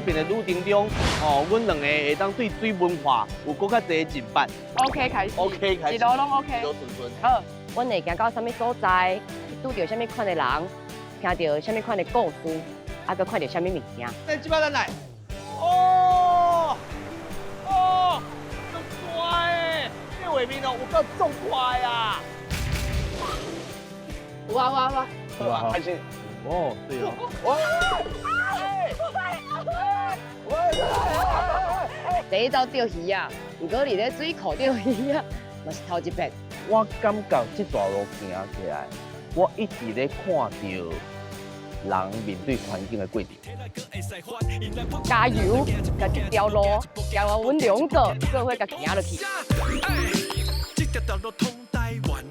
这边的路程中，阮两个会当对水文化有更较侪进步。 OK 开始 OK 开始，一路拢 OK 一路顺顺。好，阮会行到什么所在，拄到什么款的人，听到什么款的故事，啊，搁看到什么物件。那即摆咱来。哦，足快诶！这画面哦，有够足快啊！哇！开心。哦，对哦。第一招钓鱼啊，如果你咧水库钓鱼啊，嘛是头一遍。我感觉这段路行起来，我一直咧看到人面对环境的过程。加油，甲这条路，行到阮两个做伙甲行落去。这条道路通台湾。